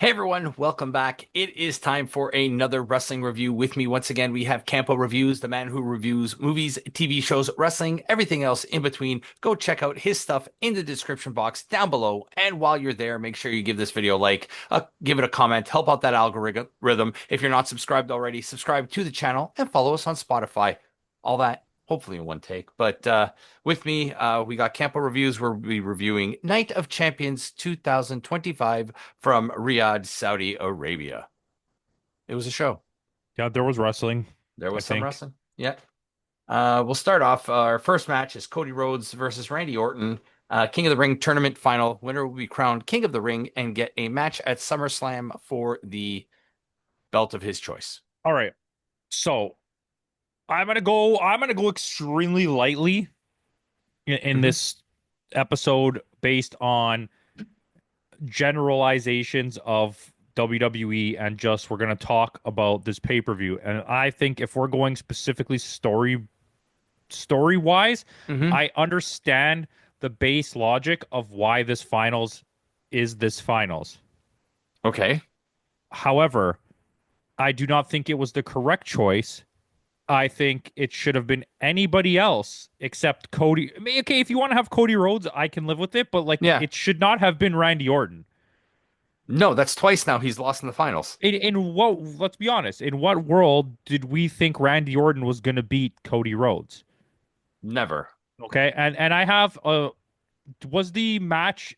Hey everyone, welcome back. It is time for another wrestling review. With me once again, we have Campo.Reviews, the man who reviews movies, TV shows, wrestling, everything else in between. Go check out his stuff in the description box down below. And while you're there, make sure you give this video a like, give it a comment, help out that algorithm. If you're not subscribed already, subscribe to the channel and follow us on Spotify. All that hopefully in one take. But with me, we got Campo.Reviews. We'll be reviewing Night of Champions 2025 from Riyadh, Saudi Arabia. It was a show. Yeah, there was wrestling, There I was some think. wrestling. Yeah. We'll start off. Our first match is Cody Rhodes versus Randy Orton. King of the Ring tournament final. Winner will be crowned King of the Ring and get a match at SummerSlam for the belt of his choice. All right. So I'm gonna go extremely lightly in Hmm. this episode based on generalizations of WWE and just we're gonna talk about this pay-per-view. And I think if we're going specifically story wise, Hmm. I understand the base logic of why this finals is this finals. Okay. However, I do not think it was the correct choice. I think it should have been anybody else except Cody. I mean, okay, if you want to have Cody Rhodes, I can live with it, but like Yeah. it should not have been Randy Orton. No, that's twice now he's lost in the finals. In what, let's be honest, in what world did we think Randy Orton was going to beat Cody Rhodes? Never. Okay, and I have was the match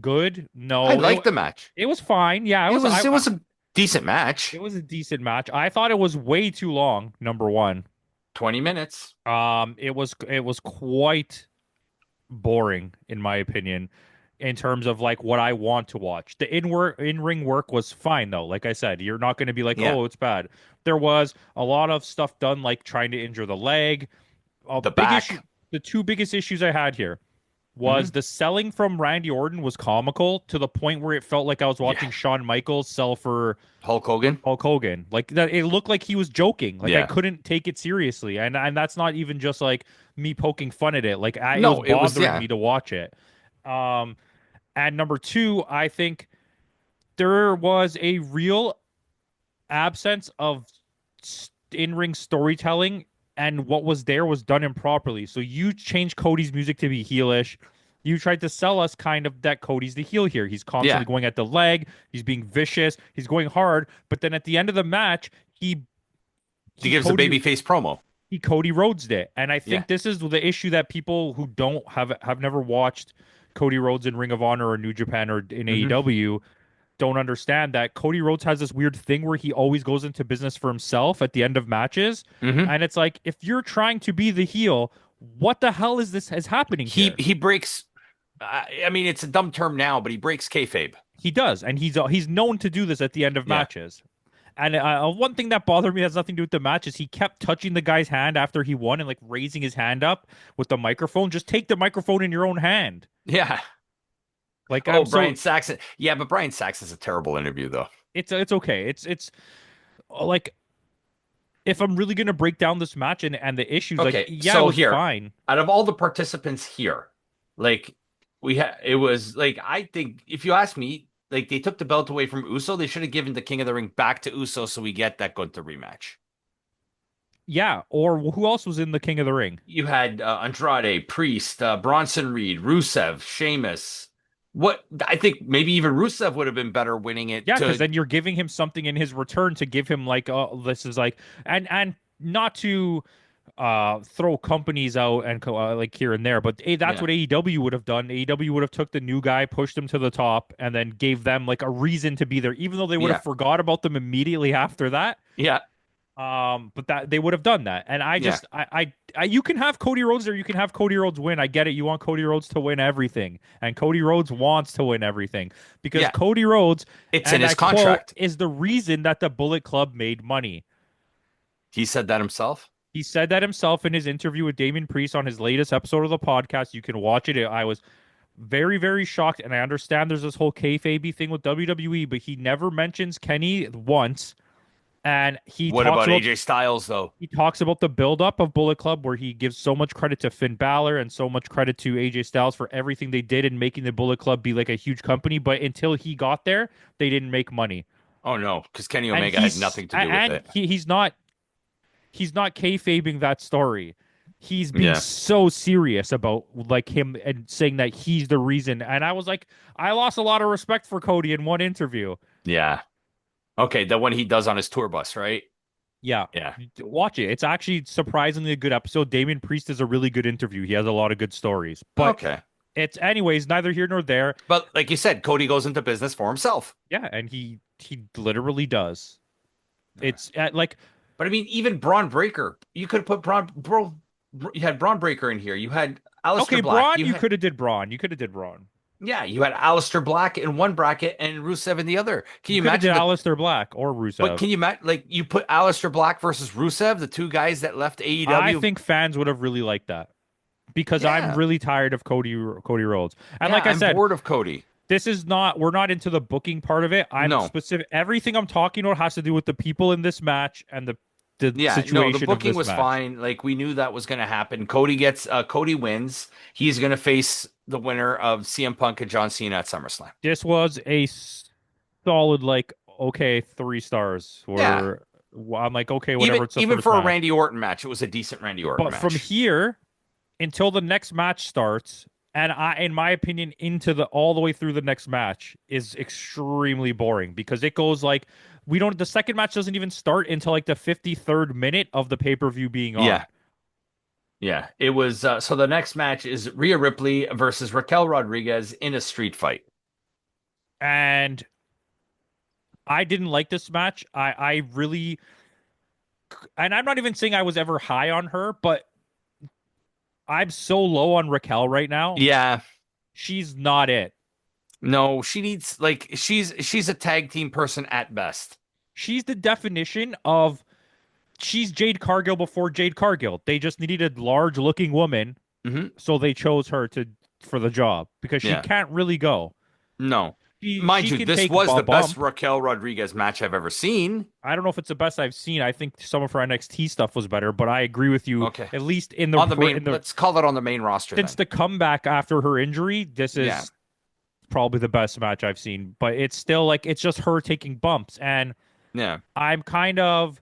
good? I No, liked the match. it was fine. Yeah, It was it I was a decent match. it was a decent match. I thought it was way too long, number one. 20 minutes. It was quite boring in my opinion in terms of like what I want to watch. The in-ring work was fine though. Like I said, you're not going to be like, Yeah. "Oh, it's bad." There was a lot of stuff done like trying to injure the leg. A The big issue, back. the two biggest issues I had here Hmm. was the selling from Randy Orton was comical to the point where it felt like I was Yeah. watching Shawn Michaels sell for Hulk Hogan. Hulk Hogan. Like that, it looked like he was joking. Like I Yeah. couldn't take it seriously, and that's not even just like me poking fun at it. Like it was No, it was bothering yeah. me to watch it. Um, and number two, I think there was a real absence of in-ring storytelling, and what was there was done improperly. So you changed Cody's music to be heelish. You tried to sell us kind of that Cody's the heel here. He's Yeah. constantly going at the leg. He's being vicious. He's going hard. But then at the end of the match, He he gives a Cody babyface promo. he Cody Rhodes'd it. And I Yeah. think this is the issue that people who don't have never watched Cody Rhodes in Ring of Honor or New Japan or in Hmm. AEW don't understand that Cody Rhodes has this weird thing where he always goes into business for himself at the end of matches. Hmm. And it's like, if you're trying to be the heel, what the hell is happening He here? he breaks. I mean, it's a dumb term now, but he breaks kayfabe. He does, and he's known to do this at the end of Yeah. matches. And one thing that bothered me has nothing to do with the match is he kept touching the guy's hand after he won and like raising his hand up with the microphone. Just take the microphone in your own hand. Yeah. Like Oh, I'm Brian so Saxon. Yeah, but Brian Saxon's a terrible interview, though. it's okay. It's like if I'm really gonna break down this match and the issues, like Okay, yeah, it so was here, fine. out of all the participants here, like it was like I think if you ask me, like they took the belt away from Uso, they should have given the King of the Ring back to Uso so we get that Gunther rematch. Yeah, or who else was in the King of the Ring? You had Andrade, Priest, Bronson Reed, Rusev, Sheamus. What I think maybe even Rusev would have been better winning it Yeah, because to. then you're giving him something in his return to give him like, oh, this is like, and not to throw companies out and like here and there, but that's Yeah, what AEW would have done. AEW would have took the new guy, pushed him to the top, and then gave them like a reason to be there, even though they would have yeah, forgot about them immediately after that. yeah, But that they would have done that, and I yeah, just, you can have Cody Rhodes or you can have Cody Rhodes win. I get it. You want Cody Rhodes to win everything, and Cody Rhodes wants to win everything because yeah. Cody Rhodes, It's in and his I quote, contract. is the reason that the Bullet Club made money. He said that himself. He said that himself in his interview with Damien Priest on his latest episode of the podcast. You can watch it. I was very, very shocked, and I understand there's this whole kayfabe thing with WWE, but he never mentions Kenny once. And What about AJ Styles though? he talks about the buildup of Bullet Club, where he gives so much credit to Finn Balor and so much credit to AJ Styles for everything they did in making the Bullet Club be like a huge company. But until he got there, they didn't make money. Oh no, because Kenny And Omega had nothing to do with it. he's not kayfabing that story. He's being Yeah, so serious about like him and saying that he's the reason. And I was like, I lost a lot of respect for Cody in one interview. yeah. Okay, the one he does on his tour bus, right? Yeah. Yeah. Watch it. It's actually surprisingly a good episode. Damian Priest is a really good interview. He has a lot of good stories. But Okay. it's anyways, neither here nor there. But like you said, Cody goes into business for himself. Yeah, and he literally does. It's like But I mean, even Braun Breaker, you could have put you had Braun Breaker in here. You had Aleister okay, Black. Braun, you could have did Braun. You could have did Braun. Yeah, you had Aleister Black in one bracket and Rusev in the other. Can you Could have did imagine Aleister Black or Rusev. but can you imagine, like, you put Aleister Black versus Rusev, the two guys that left I AEW? think fans would have really liked that because I'm Yeah. really tired of Cody Rhodes. And Yeah, like I I'm said, bored of Cody. this is not we're not into the booking part of it. I'm No. specific. Everything I'm talking about has to do with the people in this match and the Yeah, situation no, the of booking this was match. fine. Like, we knew that was going to happen. Cody wins. He's going to face the winner of CM Punk and John Cena at SummerSlam. This was a solid, like, okay, 3 stars. Where I'm like, okay, whatever. It's the Even first for a match. Randy Orton match, it was a decent Randy Orton But match. from here until the next match starts, and in my opinion, into the all the way through the next match is extremely boring because it goes like the second match doesn't even start until like the 53rd minute of the pay-per-view being on. Yeah. Yeah, it was. So the next match is Rhea Ripley versus Raquel Rodriguez in a street fight. And I didn't like this match. I really, and I'm not even saying I was ever high on her, but I'm so low on Raquel right now. Yeah, She's not it. no, she needs, like, she's a tag team person at best. She's the definition of she's Jade Cargill before Jade Cargill. They just needed a large looking woman, Hmm. so they chose her for the job because she Yeah. can't really go. No, She mind you, can this take was a the best bump. Raquel Rodriguez match I've ever seen. I don't know if it's the best I've seen. I think some of her NXT stuff was better, but I agree with you. Okay. At least in the On the main, in the let's call it on the main roster since then. the comeback after her injury, this is Yeah. probably the best match I've seen. But it's still like it's just her taking bumps, and Yeah, I'm kind of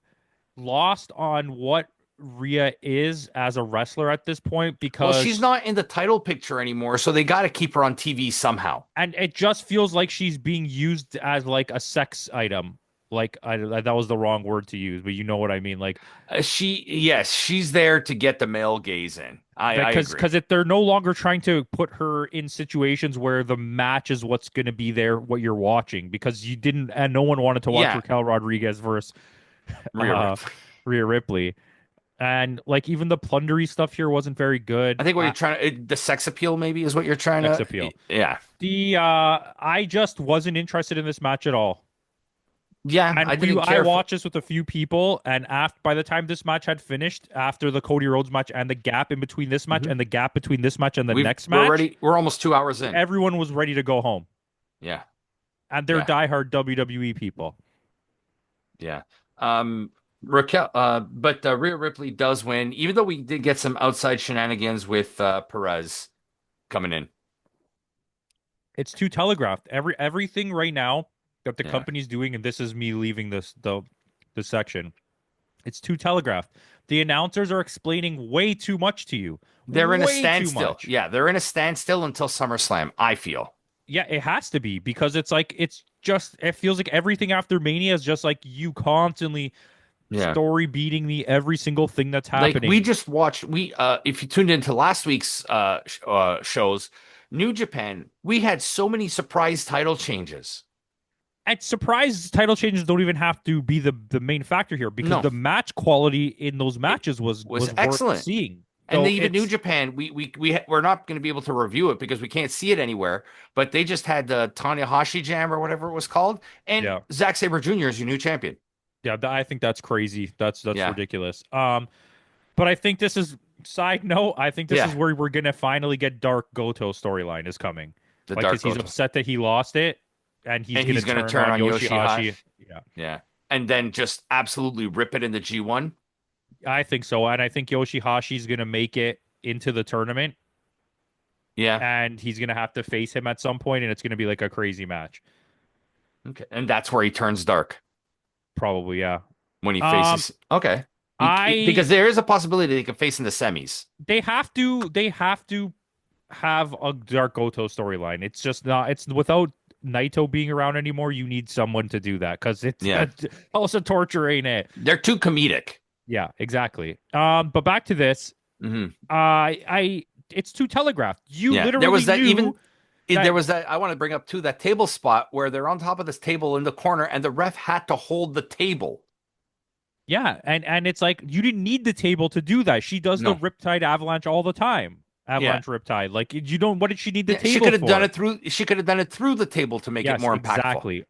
lost on what Rhea is as a wrestler at this point because well, she's not in the title picture anymore, so they got to keep her on TV somehow. and it just feels like she's being used as like a sex item. Like that was the wrong word to use, but you know what I mean. Like Yes, she's there to get the male gaze in. I agree. because if they're no longer trying to put her in situations where the match is what's going to be there, what you're watching, because you didn't, and no one wanted to watch Yeah. Raquel Rodriguez versus Rhea uh, Ripley. Rhea Ripley, and like even the plundery stuff here wasn't very good. I think what you're trying to, the sex appeal maybe is what you're trying Sex to. appeal. Yeah, I just wasn't interested in this match at all. yeah. And I didn't I care. watched this with a few people, and by the time this match had finished, after the Cody Rhodes match and the gap in between this match and the gap between this match and the next match, We're almost 2 hours in. everyone was ready to go home. Yeah, And they're Yeah. diehard WWE people. yeah. Raquel, but Rhea Ripley does win, even though we did get some outside shenanigans with Perez coming in. It's too telegraphed. Everything right now that the Yeah. company's doing, and this is me leaving the section. It's too telegraphed. The announcers are explaining way too much to you. They're in a Way too standstill. much. Yeah, they're in a standstill until SummerSlam, I feel. Yeah, it has to be because it's like it feels like everything after Mania is just like you constantly story beating me every single thing that's happening. Like, we just watched, if you tuned into last week's shows, New Japan, we had so many surprise title changes. And surprise title changes don't even have to be the main factor here because the match quality in those matches was excellent. worth seeing. And So even New Japan, we're not going to be able to review it because we can't see it anywhere. But they just had the Tanahashi Jam or whatever it was called, and Zack Sabre Jr. is your new champion. Yeah, I think that's crazy. That's ridiculous. But I think this is side note. I think this is where we're gonna finally get Dark Goto storyline is coming. Because he's upset that he lost it, and he's gonna turn on Yoshihashi. Yeah. and then just absolutely rip it in the G1? I think so, and I think Yoshihashi's gonna make it into the tournament, Yeah. and he's gonna have to face him at some point, and it's gonna be like a crazy match. Okay. And that's where he turns dark Probably, yeah. when he Um, faces. Okay. I Because there is a possibility they can face in the semis. they have to have a Dark Goto storyline. It's just not. It's without Naito being around anymore. You need someone to do that because it's Yeah. also torture, ain't it? They're too comedic. Yeah, exactly. But back to this. Hmm. I it's too telegraphed. You Yeah. There literally was that knew even. There that. was that. I want to bring up too that table spot where they're on top of this table in the corner, and the ref had to hold the table. Yeah, and it's like you didn't need the table to do that. She does the No. Riptide Avalanche all the time. Yeah. Avalanche Riptide. Like you don't. What did she need the Yeah. She table could have done for? it through. She could have done it through the table to make it Yes, more impactful. exactly.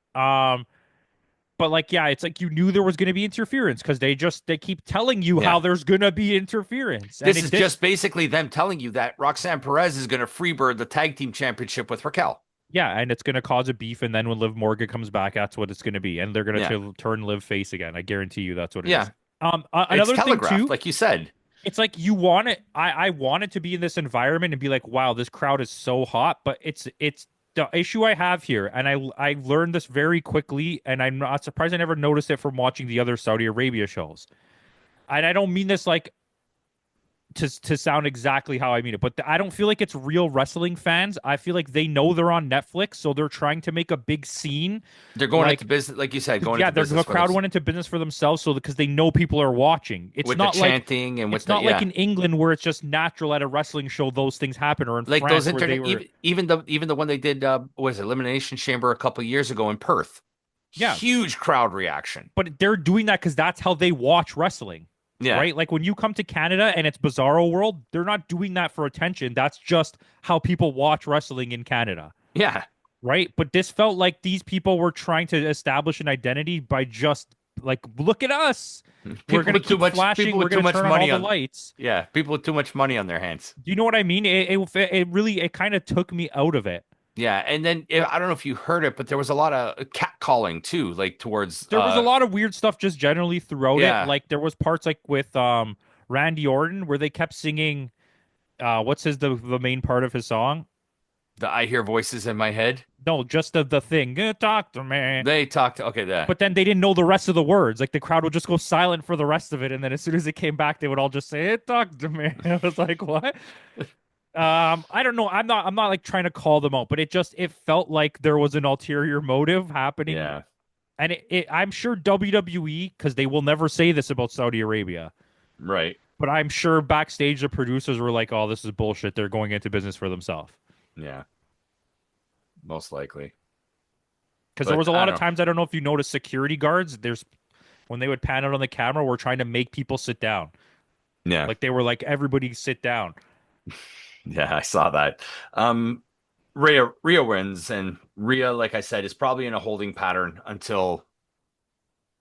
But like, yeah, it's like you knew there was going to be interference because they keep telling you how Yeah. there's going to be interference, and This it is did. just basically them telling you that Roxanne Perez is going to freebird the tag team championship with Raquel. Yeah, and it's going to cause a beef, and then when Liv Morgan comes back, that's what it's going to be, and they're going Yeah. to turn Liv face again. I guarantee you, that's what it is. Yeah. It's Another thing telegraphed, too, like you said. it's like you want it. I wanted to be in this environment and be like, wow, this crowd is so hot. But it's the issue I have here, and I learned this very quickly, and I'm not surprised I never noticed it from watching the other Saudi Arabia shows. And I don't mean this like to sound exactly how I mean it, but I don't feel like it's real wrestling fans. I feel like they know they're on Netflix, so they're trying to make a big scene. They're going Like, into business, like you said, going yeah, into business the crowd for went into business for themselves, so because they know people are watching. It's with the not like chanting and with it's the not like in England where it's just natural at a wrestling show those things happen, or in like those France where they internet were. even the one they did was it Elimination Chamber a couple years ago in Perth. Yeah, Huge crowd reaction. but they're doing that because that's how they watch wrestling, Yeah. right? Like when you come to Canada and it's Bizarro World, they're not doing that for attention. That's just how people watch wrestling in Canada. Yeah. Right? But this felt like these people were trying to establish an identity by just like, look at us. We're gonna keep flashing. People We're with too gonna much turn on money all the on lights. yeah, people with too much money on their hands. Do you know what I mean? It really it kind of took me out of it. Yeah, and then I don't know if you heard it, but there was a lot of cat calling too, like towards There was a lot of weird stuff just generally throughout it. yeah, Like there was parts like with Randy Orton where they kept singing what's the main part of his song? the I hear voices in my head. No, just the thing. Talk to me. They talked okay, But then they didn't know the rest of the words. Like the crowd would just go silent for the rest of it, and then as soon as it came back, they would all just say, "Hey, talk to me." I was like, "What?" I don't know. I'm not like trying to call them out, but it felt like there was an ulterior motive happening. yeah, And I'm sure WWE, because they will never say this about Saudi Arabia, right. but I'm sure backstage the producers were like, "Oh, this is bullshit. They're going into business for themselves." Yeah. Most likely. Because there But was a I lot don't of times I don't know if you noticed security guards. There's when they would pan out on the camera, were trying to make people sit down. yeah. Like they were like, "Everybody sit down." Yeah, I saw that. Rhea wins, and Rhea, like I said, is probably in a holding pattern until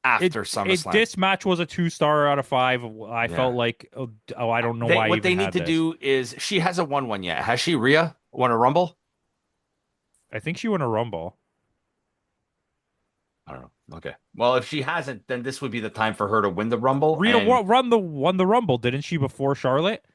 after SummerSlam. This match was a 2-star out of 5. I Yeah. felt like, I don't know why. What they need to do is she hasn't won one yet. Has she, Rhea? Won a Rumble? I think she won a Rumble. I don't know. Okay. Well, if she hasn't, then this would be the time for her to win the Rumble. Rhea and... won the Rumble, didn't she, before Charlotte?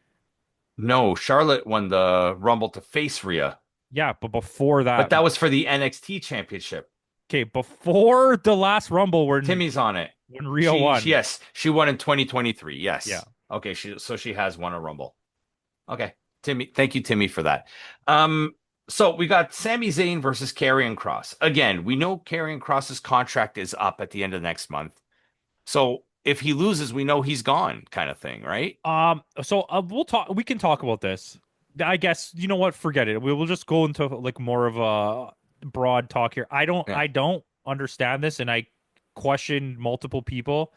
No, Charlotte won the Rumble to face Rhea. Yeah, but before that. But that was for the NXT Championship. Okay, before the last Rumble where Timmy's on it. When Rhea won. Yes, she won in 2023. Yes. Yeah. Okay, so she has won a Rumble. Okay. Timmy, thank you, Timmy, for that. So we got Sami Zayn versus Karrion Kross. Again, we know Karrion Kross's contract is up at the end of next month. So if he loses, we know he's gone, kind of thing, right? So we'll talk. We can talk about this. I guess you know what? Forget it. We will just go into like more of a broad talk here. I don't understand this, and I questioned multiple people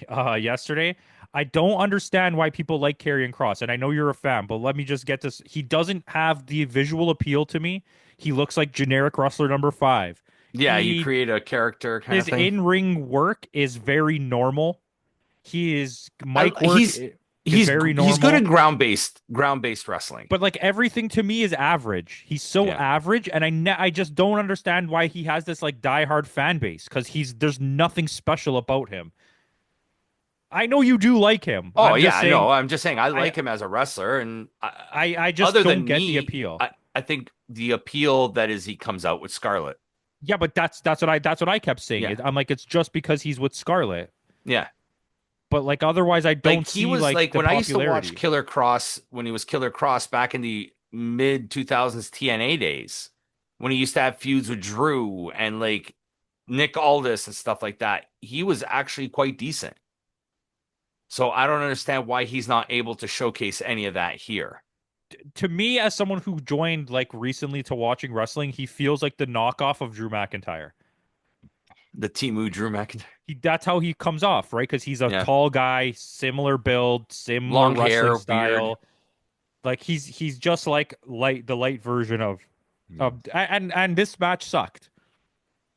yesterday. I don't understand why people like Karrion Kross, and I know you're a fan, but let me just get this. He doesn't have the visual appeal to me. He looks like generic wrestler number 5. Yeah, you create a character kind of thing. His in-ring work is very normal. He is mic work. is He's very he's good normal. at ground based wrestling. But like everything to me is average. He's so Yeah. average, and I just don't understand why he has this like diehard fan base because there's nothing special about him. I know you do like him. Oh I'm just yeah, saying no, I'm just saying I I like him as a wrestler, and I just other don't than get the me, appeal. I think the appeal that is he comes out with Scarlett. Yeah, but that's what I kept saying. Yeah, I'm like it's just because he's with Scarlet. yeah. But like otherwise I Like don't he see was like like the when I used to watch popularity. Killer Cross when he was Killer Cross back in the mid 2000s TNA days, when he used to have feuds with Drew and like Nick Aldis and stuff like that. He was actually quite decent. So I don't understand why he's not able to showcase any of that here. To me, as someone who joined like recently to watching wrestling, he feels like the knockoff of Drew McIntyre. The Timu Drew McIntyre. That's how he comes off, right? Because he's a Yeah. tall guy, similar build, similar Long wrestling hair, beard. style. Like he's just like the light version of and this match sucked.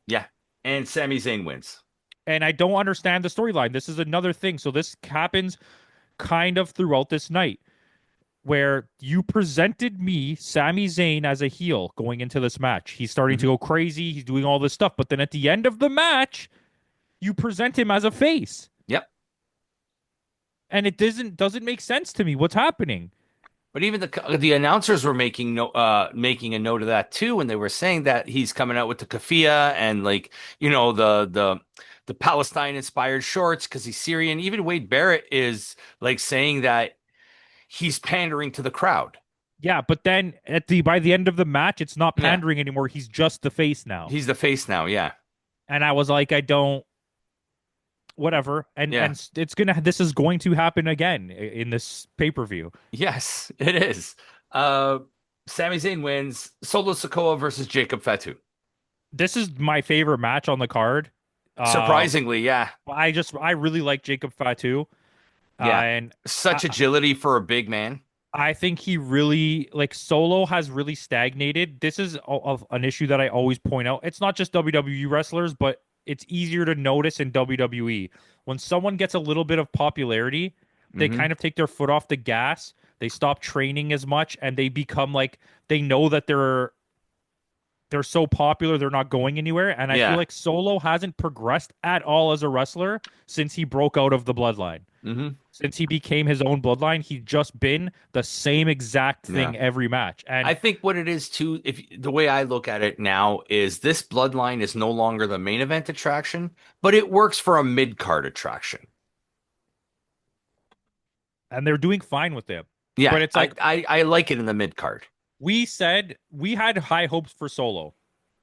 Yeah. And Sami Zayn wins. And I don't understand the storyline. This is another thing. So this happens kind of throughout this night where you presented me Sami Zayn as a heel going into this match. He's starting to Hmm. go crazy. He's doing all this stuff, but then at the end of the match, you present him as a face, Yep. and it doesn't make sense to me. What's happening? But even the announcers were making a note of that too, when they were saying that he's coming out with the keffiyeh and like the Palestine inspired shorts because he's Syrian. Even Wade Barrett is like saying that he's pandering to the crowd. Yeah, but then by the end of the match, it's not Yeah, pandering anymore. He's just the face now. he's the face now. Yeah, And I was like, I don't whatever. yeah, This is going to happen again in this pay-per-view. yes, it is. Uh, Sami Zayn wins. Solo Sikoa versus Jacob Fatu. This is my favorite match on the card. Uh Surprisingly, yeah, I really like Jacob Fatu. yeah, And such I agility for a big man. I think he really like Solo has really stagnated. This is an issue that I always point out. It's not just WWE wrestlers, but it's easier to notice in WWE. When someone gets a little bit of popularity, they Hmm. kind of take their foot off the gas. They stop training as much and they become like they know that they're so popular they're not going anywhere. And I feel Yeah. like Solo hasn't progressed at all as a wrestler since he broke out of the bloodline. Hmm. Since he became his own bloodline, he's just been the same exact Yeah. thing every match. And I think what it is too, if the way I look at it now is this bloodline is no longer the main event attraction, but it works for a mid card attraction. they're doing fine with him. Yeah, But it's I, like I I like it in the mid card. we said we had high hopes for Solo,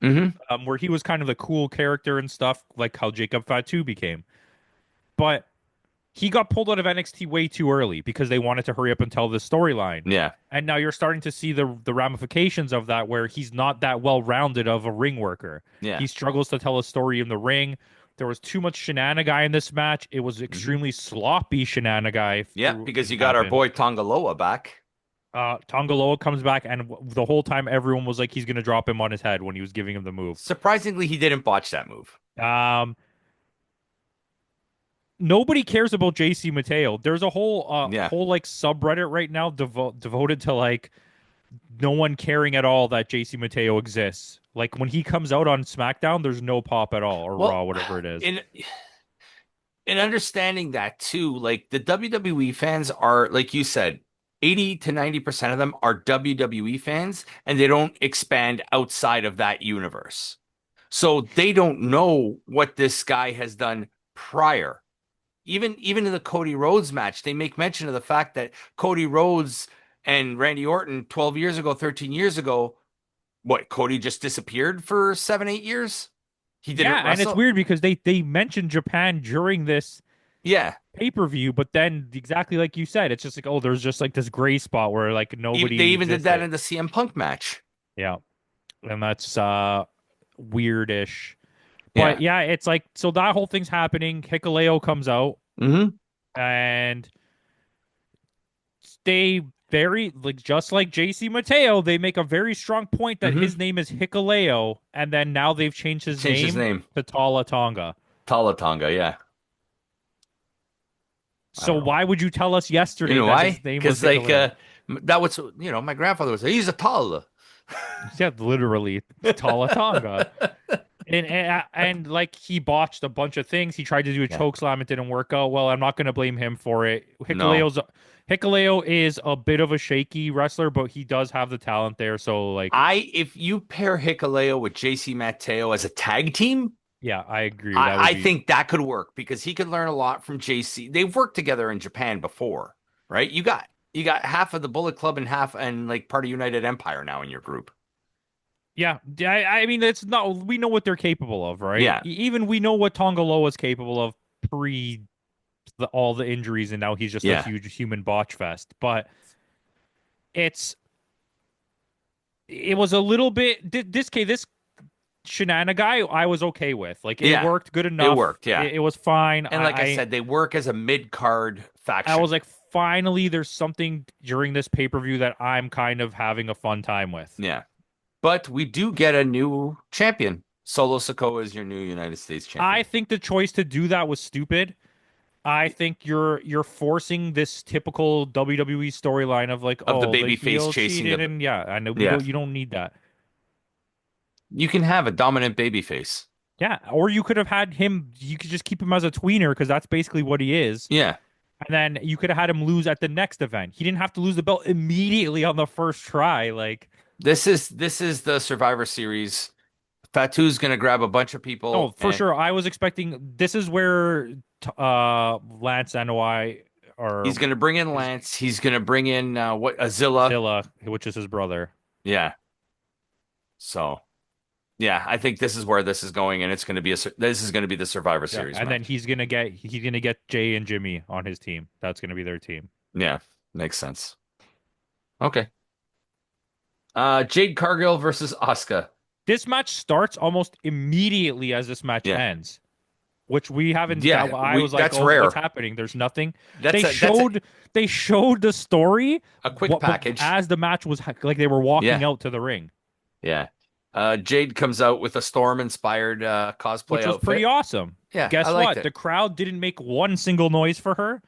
Hmm. where he was kind of the cool character and stuff, like how Jacob Fatu became. But he got pulled out of NXT way too early because they wanted to hurry up and tell the storyline. Yeah, And now you're starting to see the ramifications of that, where he's not that well rounded of a ring worker. yeah. He struggles to tell a story in the ring. There was too much shenanigan in this match. It was Hmm. extremely sloppy shenanigan. Yeah, Through because you got our happened. boy Tongaloa back. Tongaloa comes back, and the whole time everyone was like he's going to drop him on his head when he was giving him the move. Surprisingly, he didn't botch that move. Um, Nobody cares about JC Mateo. There's a Yeah. whole like subreddit right now devoted to like no one caring at all that JC Mateo exists. Like when he comes out on SmackDown, there's no pop at all or Raw, Well, whatever it is. in understanding that too, like the WWE fans are, like you said, 80 to 90% of them are WWE fans and they don't expand outside of that universe. So they don't know what this guy has done prior. Even in the Cody Rhodes match, they make mention of the fact that Cody Rhodes and Randy Orton 12 years ago, 13 years ago, what, Cody just disappeared for 7, 8 years? He didn't Yeah, and it's wrestle? weird because they mentioned Japan during this Yeah. pay-per-view, but then exactly like you said, it's just like, oh, there's just like this gray spot where like They nobody even did that existed. in the CM Punk match. Yeah. And that's weirdish. But Yeah. yeah, it's like so that whole thing's happening. Hikuleo comes out Hmm. and they very like just like JC Mateo, they make a very strong point that Hmm. his name is Hikuleo, and then now they've changed his Changed his name name. to Tala Tonga. Talatonga, yeah. I So don't know. why would you tell us You yesterday know that why? his name was Because like Hikuleo? that was my grandfather would say he's a tall. Yeah, literally Tonga. And like he botched a bunch of things. He tried to do a Yeah. choke slam, it didn't work out well. I'm not going to blame him for it. No. Hikuleo is a bit of a shaky wrestler, but he does have the talent there. So like, If you pair Hikaleo with JC Mateo as a tag team, yeah, I agree. That would I be think that could work because he could learn a lot from JC. They've worked together in Japan before, right? You got half of the Bullet Club and half and like part of United Empire now in your group. yeah. I mean, it's not. We know what they're capable of, right? Yeah. Even we know what Tongaloa is capable of pre all the injuries, and now he's just a Yeah. huge human botch fest. But it's it was a little bit this Shenana guy I was okay with. Like it Yeah. worked good It enough. worked. Yeah. It was fine. And like I I said, they work as a mid-card I was faction. like, finally, there's something during this pay-per-view that I'm kind of having a fun time with. Yeah. But we do get a new champion. Solo Sikoa is your new United States I champion think the choice to do that was stupid. I think you're forcing this typical WWE storyline of like, of the oh, the baby face heel chasing cheated, the and yeah, I know yeah. you don't need that. You can have a dominant baby face. Yeah, or you could have had him. You could just keep him as a tweener because that's basically what he is. Yeah. And then you could have had him lose at the next event. He didn't have to lose the belt immediately on the first try. Like, This is the Survivor Series. Fatu's gonna grab a bunch of oh, people for and sure. I was expecting this is where Lance and I he's or gonna bring in is Lance. He's gonna bring in what Azilla. Zilla, which is his brother. Yeah. So yeah, I think this is where this is going, and this is gonna be the Survivor Yeah, Series and then match. he's gonna get Jay and Jimmy on his team. That's gonna be their team. Yeah, makes sense. Okay. Jade Cargill versus Asuka. This match starts almost immediately as this match Yeah. ends, which we haven't. That Yeah, I we was like, that's oh, what's rare. happening? There's nothing. That's They a that's a, showed they showed the story a quick package. as the match was like they were walking Yeah. out to the ring, Yeah. Jade comes out with a Storm inspired cosplay which was pretty outfit. awesome. Yeah, I Guess liked what? The it. crowd didn't make one single noise for her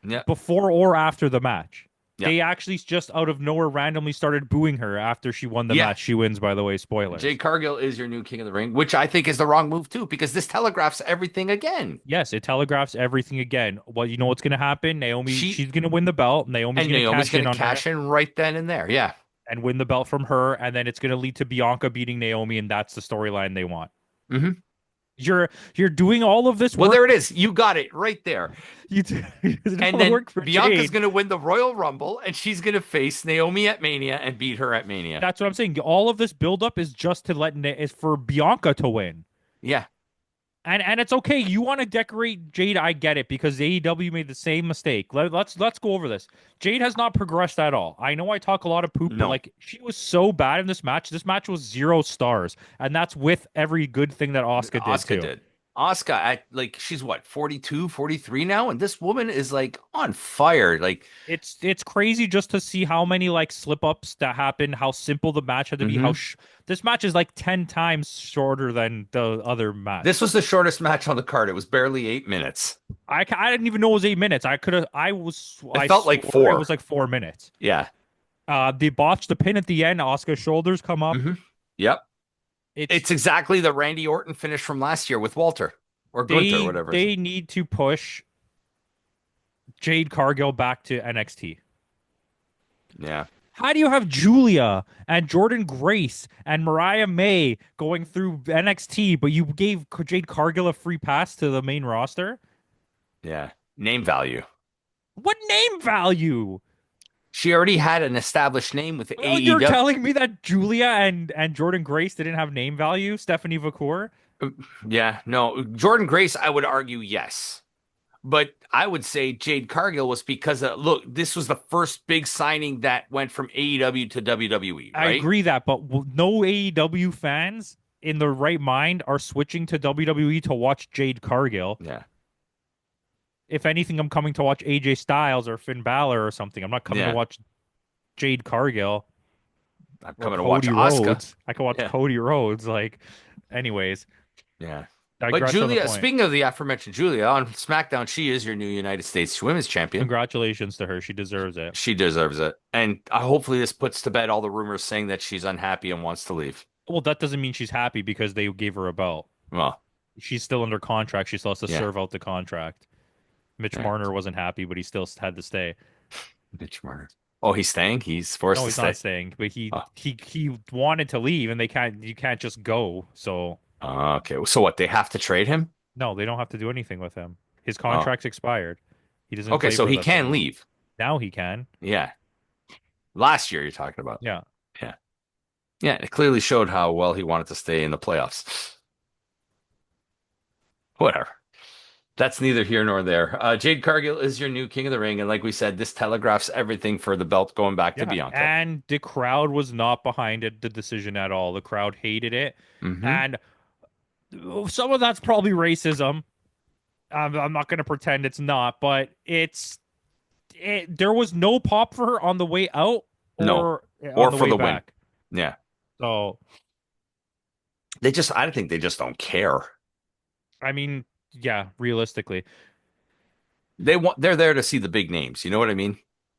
Yeah. before or after the match. Yeah. They actually just out of nowhere randomly started booing her after she won the Yeah. match. She wins, by the way. Jade Spoilers. Cargill is your new king of the ring, which I think is the wrong move too, because this telegraphs everything again. Yes, it telegraphs everything again. Well, you know what's going to happen? She She's going to win the belt. Naomi's and going to Naomi's cash in gonna on her cash in right then and there. Yeah. and win the belt from her, and then it's going to lead to Bianca beating Naomi, and that's the storyline they want. Hmm. You're doing all of this Well, work. there it is. You got it right there. You did all And the then work for Bianca's Jade. gonna win the Royal Rumble, and she's gonna face Naomi at Mania and beat her at Mania. That's what I'm saying. All of this buildup is just to is for Bianca to win. Yeah. And it's okay. You want to decorate Jade, I get it, because AEW made the same mistake. Let's go over this. Jade has not progressed at all. I know I talk a lot of poop, but No. like she was so bad in this match. This match was 0 stars, and that's with every good thing that Asuka did Asuka too. did. Asuka, she's what, 42, 43 now, and this woman is like on fire. Like, It's crazy just to see how many like slip ups that happened, how simple the match had to be, mhm. this match is like 10 times shorter than the other match. This was the shortest match on the card. It was barely 8 minutes. I didn't even know it was 8 minutes. It I felt like swore it 4. was like 4 minutes. Yeah. They botched the pin at the end. Asuka's shoulders come up. Hmm. Yep. It's It's exactly the Randy Orton finish from last year with Walter or Gunther, whatever. they need to push Jade Cargill back to NXT. Yeah. How do you have Julia and Jordan Grace and Mariah May going through NXT, but you gave Jade Cargill a free pass to the main roster? Yeah. Name value. What name value? She already had an established name with Oh, you're AEW. telling me that Julia and Jordan Grace didn't have name value? Stephanie Vacour? Yeah, no. Jordan Grace, I would argue yes. But I would say Jade Cargill was because look, this was the first big signing that went from AEW to WWE, I right? agree that, but no AEW fans in the right mind are switching to WWE to watch Jade Cargill. Yeah. If anything, I'm coming to watch AJ Styles or Finn Balor or something. I'm not coming Yeah. to watch Jade Cargill I'm or coming to watch Cody Asuka. Rhodes. I can watch Yeah. Cody Rhodes. Like, anyways, Yeah. But Digress on the Julia, point. speaking of the aforementioned Julia, on SmackDown, she is your new United States Women's Champion. Congratulations to her. She deserves it. She deserves it. And hopefully this puts to bed all the rumors saying that she's unhappy and wants to leave. Well, that doesn't mean she's happy because they gave her a belt. Well, She's still under contract. She still has to yeah, serve out the contract. Mitch yeah. Marner wasn't happy, but he still had to stay. Mitch Marner. Oh, he's staying? He's forced No, to he's stay. not staying, but he Oh, he he wanted to leave, and you can't just go. So okay. So what? They have to trade him? no, they don't have to do anything with him. His Oh, contract's expired. He doesn't okay. play So for he us can anymore. leave. Now he can. Yeah. Last year you're talking about. Yeah. Yeah. Yeah. It clearly showed how well he wanted to stay in the playoffs. Whatever. That's neither here nor there. Jade Cargill is your new King of the Ring, and like we said, this telegraphs everything for the belt going back to Yeah. Bianca. And the crowd was not behind it, the decision at all. The crowd hated it. Hmm. And some of that's probably racism. I'm not going to pretend it's not, but there was no pop for her on the way out No, or or on the for way the win. back. Yeah, So, I think they just don't care. I mean, yeah, realistically. They're there to see the big names. You know what I mean?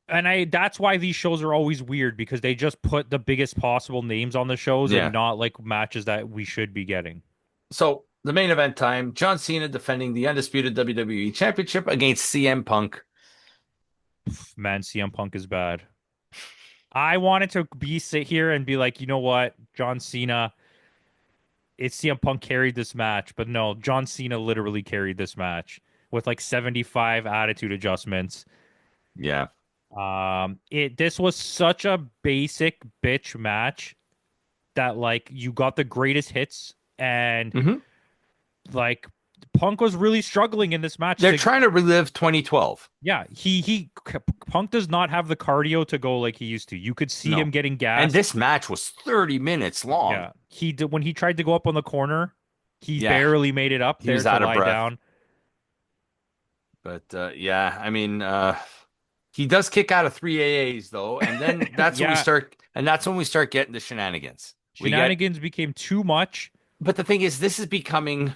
And that's why these shows are always weird because they just put the biggest possible names on the shows and Yeah. not like matches that we should be getting. So the main event time: John Cena defending the undisputed WWE Championship against CM Punk. Man, CM Punk is bad. I wanted to sit here and be like, you know what, John Cena, it's CM Punk carried this match, but no, John Cena literally carried this match with like 75 attitude adjustments. Yeah. This was such a basic bitch match that like you got the greatest hits and Hmm. like Punk was really struggling in this match. They're trying to relive 2012. Yeah, Punk does not have the cardio to go like he used to. You could see No. him getting And gassed. this match was 30 minutes long. Yeah, he did when he tried to go up on the corner, he Yeah. barely made it up He there was to out of lie breath. down. But yeah, I mean, he does kick out of three AAs though, and then Yeah, that's when we start getting the shenanigans. We get, shenanigans became too much. but the thing is, this is becoming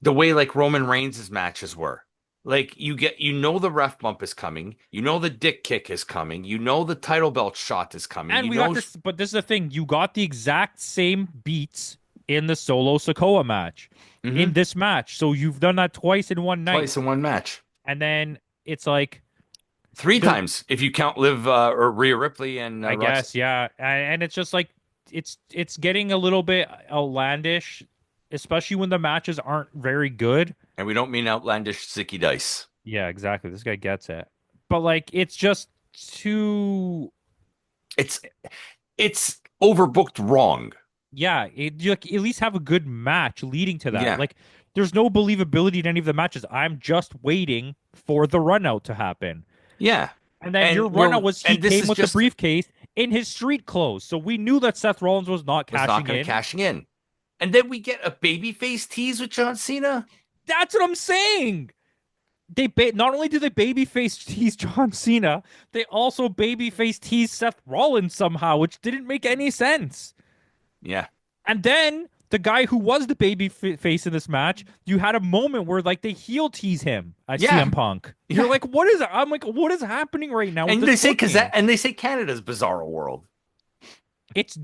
the way like Roman Reigns' matches were. Like you know the ref bump is coming, you know the dick kick is coming, you know the title belt shot is coming, And you we know, got this, but this is the thing. You got the exact same beats in the Solo Sokoa match in Mhm. this match. So you've done that twice in one night. Twice in one match, And then it's like three the times if you count Liv or Rhea Ripley and I Rox. guess, yeah. And it's just like it's getting a little bit outlandish, especially when the matches aren't very good. And we don't mean outlandish Zicky Dice. Yeah, exactly. This guy gets it. But like it's just too It's overbooked wrong. yeah, you like, at least have a good match leading to that. Yeah. Like there's no believability in any of the matches. I'm just waiting for the run out to happen. Yeah. And then your run out was he and this came is with just the briefcase in his street clothes. So we knew that Seth Rollins was not was not cashing going in. to cashing in. And then we get a babyface tease with John Cena. That's what I'm saying. Not only do they babyface tease John Cena, they also babyface tease Seth Rollins somehow, which didn't make any sense. Yeah. And then the guy who was the baby face in this match, you had a moment where like they heel tease him at Yeah. CM Punk. Yeah. You're like, what is? I'm like, what is happening right now? And with they this say booking? they say Canada's Bizarro World.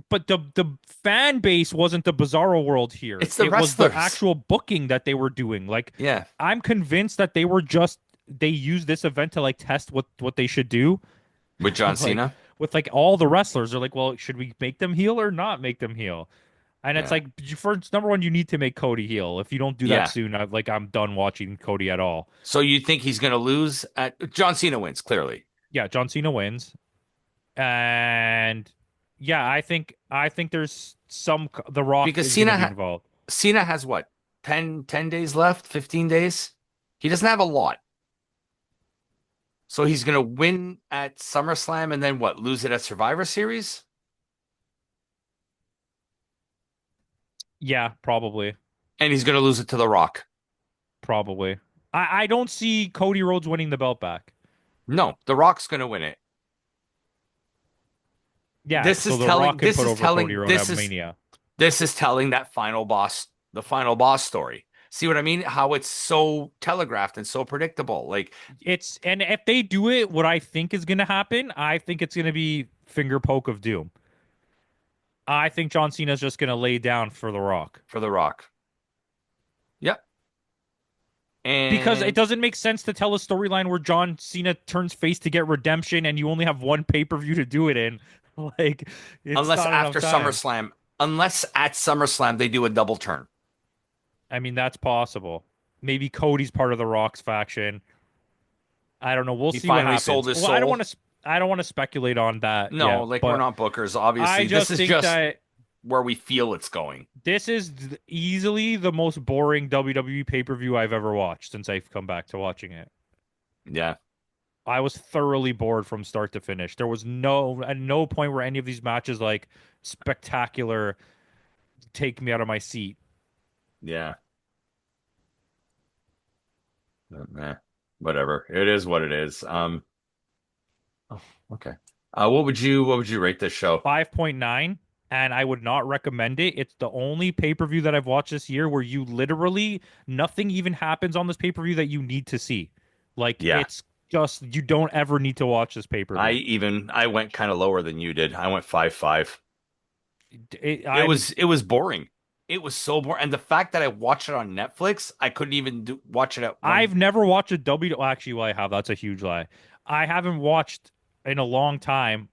But the fan base wasn't the Bizarro World here. It's the It was the wrestlers. actual booking that they were doing. Like, Yeah. I'm convinced that they used this event to like test what they should do With John like, Cena. with like all the wrestlers. They're like, well, should we make them heel or not make them heel? And it's Yeah. like, first, number one, you need to make Cody heel. If you don't do Yeah. that soon, I'm done watching Cody at all. So you think he's going to lose at John Cena wins clearly. Yeah, John Cena wins, and yeah, I think there's The Rock Because is going to be involved. Cena has what? 10 days left, 15 days. He doesn't have a lot. So he's going to win at SummerSlam and then what? Lose it at Survivor Series? Yeah, probably. And he's going to lose it to The Rock. Probably. I don't see Cody Rhodes winning the belt back. No, The Rock's going to win it. Yeah, This so is The telling- Rock can this put is over telling- Cody Rhodes this at is- Mania. This is telling that the final boss story. See what I mean? How it's so telegraphed and so predictable. Like, And if they do it, what I think is going to happen, I think it's going to be finger poke of doom. I think John Cena's just going to lay down for The Rock. for The Rock. Yep. Because it And doesn't make sense to tell a storyline where John Cena turns face to get redemption and you only have one pay-per-view to do it in. Like, it's unless not enough after time. SummerSlam, unless at SummerSlam they do a double turn. I mean, that's possible. Maybe Cody's part of the Rock's faction. I don't know. We'll He see what finally sold happens. his Well, I don't soul. want to. I don't want to speculate on that No, yet, like we're but not bookers. I Obviously, this just is think just that where we feel it's going. this is easily the most boring WWE pay-per-view I've ever watched since I've come back to watching it. Yeah. I was thoroughly bored from start to finish. There was at no point where any of these matches like spectacular take me out of my seat. Yeah. Eh, whatever. It is what it is. Oh, okay. What would you rate this show? 5.9, and I would not recommend it. It's the only pay-per-view that I've watched this year where you literally nothing even happens on this pay-per-view that you need to see. Like Yeah. it's just you don't ever need to watch this pay-per-view. I went kind of lower than you did. I went 5.5. It I'm was it was boring. It was so boring. And the fact that I watched it on Netflix, I couldn't even watch it at one. I've never watched a W. Well, actually, well, I have. That's a huge lie. I haven't watched in a long time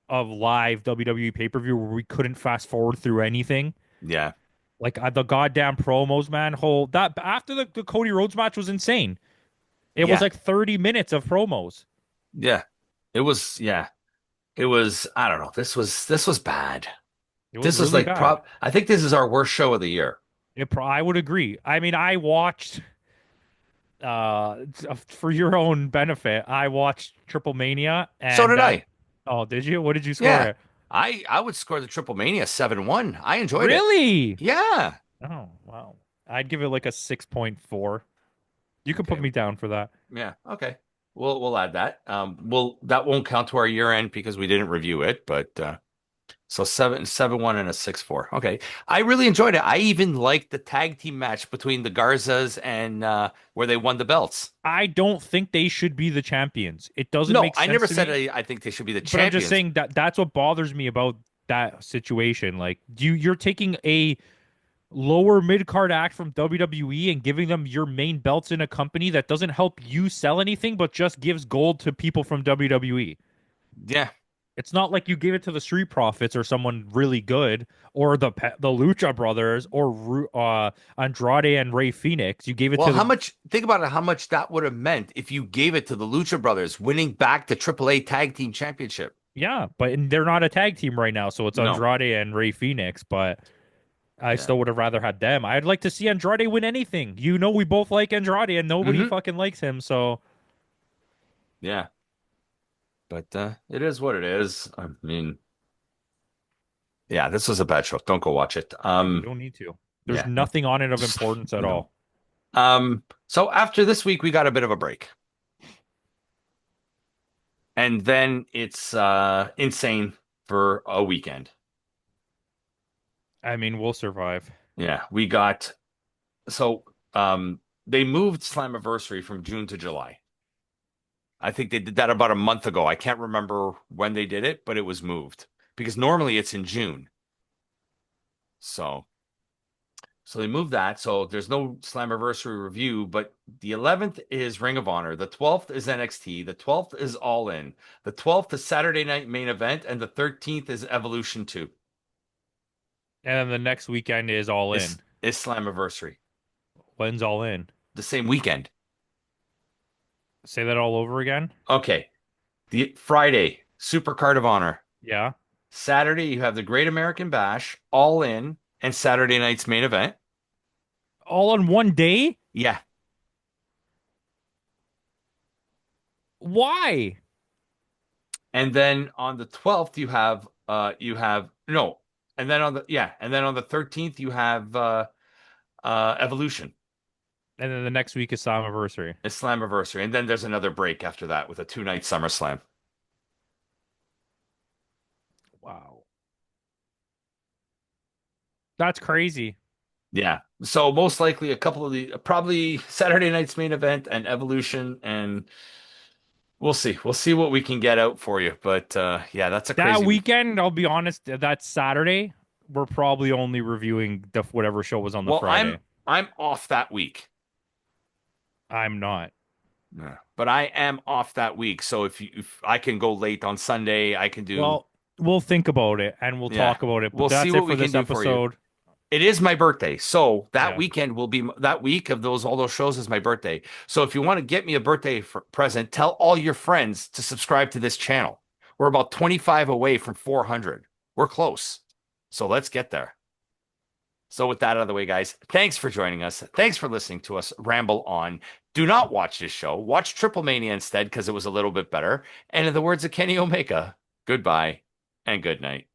of live WWE pay-per-view where we couldn't fast forward through anything. Yeah. Like the goddamn promos, man. Whole that after the Cody Rhodes match was insane. It was Yeah. like 30 minutes of promos. Yeah. Yeah. It was I don't know. This was bad. It was This was really like bad. prop I think this is our worst show of the year. I would agree. I mean, I watched for your own benefit, I watched Triple Mania So and did that. I. Oh, did you? What did you score Yeah. it? I would score the Triple Mania 7-1. I enjoyed it. Really? Yeah. Oh, wow. I'd give it like a 6.4. You can put Okay. me down for that. Yeah. Okay. We'll add that. That won't count to our year end because we didn't review it, but so 7-1 and a 6-4. Okay. I really enjoyed it. I even liked the tag team match between the Garzas and where they won the belts. I don't think they should be the champions. It doesn't No, make I sense never to said me. I think they should be the But I'm just champions. saying that that's what bothers me about that situation. Like you're taking a lower mid card act from WWE and giving them your main belts in a company that doesn't help you sell anything, but just gives gold to people from WWE. Yeah. It's not like you gave it to the Street Profits or someone really good, or the Lucha Brothers or Andrade and Ray Phoenix. You gave it Well, to think about it, how much that would have meant if you gave it to the Lucha Brothers winning back the AAA Tag Team Championship. yeah, but they're not a tag team right now, so it's No. Andrade and Ray Phoenix. But I Yeah. still would have rather had them. I'd like to see Andrade win anything. You know, we both like Andrade, and nobody Hmm. fucking likes him. So Yeah. But it is what it is. I mean, yeah, this was a bad show. Don't go watch it. you don't need to. There's Yeah. nothing on it of Just importance at no. all. So after this week, we got a bit of a break. And then it's insane for a weekend. I mean, we'll survive. Yeah, we got so they moved Slammiversary from June to July. I think they did that about a month ago. I can't remember when they did it, but it was moved because normally it's in June. So they moved that. So there's no Slammiversary review, but the 11th is Ring of Honor. The 12th is NXT. The 12th is All In. The 12th is Saturday Night Main Event. And the 13th is Evolution 2. And then the next weekend is All In. Is Slammiversary. When's All In? The same weekend. Say that all over again? Okay. The Friday, Super Card of Honor. Yeah. Saturday, you have the Great American Bash, All In, and Saturday night's main event. All on one day? Yeah. Why? And then on the 12th, you have no. And then on the 13th, you have Evolution. And then the next week is Slammiversary. It's Slammiversary. And then there's another break after that with a 2-night SummerSlam. Wow. That's crazy. Yeah. So most likely a couple of the probably Saturday night's main event and Evolution, and we'll see. We'll see what we can get out for you. But yeah, that's a That crazy week. weekend, I'll be honest, that Saturday, we're probably only reviewing the whatever show was on the Well, Friday. I'm off that week. I'm not. Yeah. But I am off that week. So if I can go late on Sunday, I can do, Well, we'll think about it and we'll yeah. talk about it. But We'll see that's it what for we can this do for you. episode. It is my birthday. So that Yeah. weekend will be that week of those all those shows is my birthday. So if you want to get me a birthday present, tell all your friends to subscribe to this channel. We're about 25 away from 400. We're close. So let's get there. So with that out of the way, guys, thanks for joining us. Thanks for listening to us ramble on. Do not watch this show. Watch Triple Mania instead because it was a little bit better. And in the words of Kenny Omega, goodbye and good night.